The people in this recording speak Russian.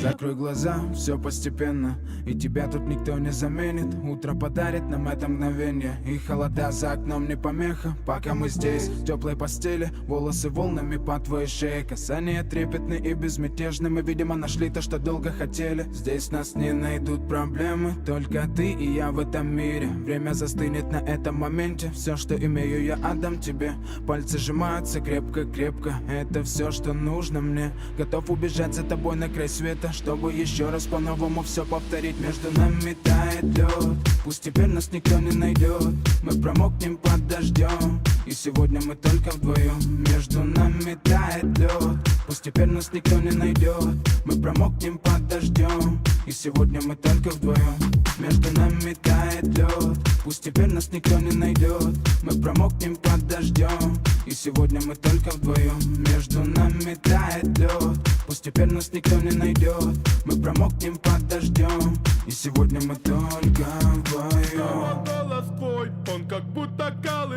Закрой глаза, все постепенно, и тебя тут никто не заменит. Утро подарит нам это мгновение, и холода за окном не помеха. Пока мы здесь, в теплой постели, волосы волнами по твоей шее. Касания трепетны и безмятежны, мы, видимо, нашли то, что долго хотели. Здесь нас не найдут проблемы, только ты и я в этом мире. Время застынет на этом моменте, все, что имею, я отдам тебе. Пальцы сжимаются крепко-крепко, это все, что нужно мне. Готов убежать за тобой на край света, чтобы еще раз по-новому все повторить. Между нами тает лед, пусть теперь нас никто не найдет. Мы промокнем под дождем, и сегодня мы только вдвоем. Между нами тает лед, пусть теперь нас никто не найдет. Мы промокнем под дождем, и сегодня мы только вдвоем. Между нами тает лед, пусть теперь нас никто не найдет. Мы промокнем под дождем, и сегодня мы только вдвоем. Между нами тает лед, пусть теперь нас никто не найдет. Мы промокнем под дождем, и сегодня мы только вдвоем. Голос твой, он как будто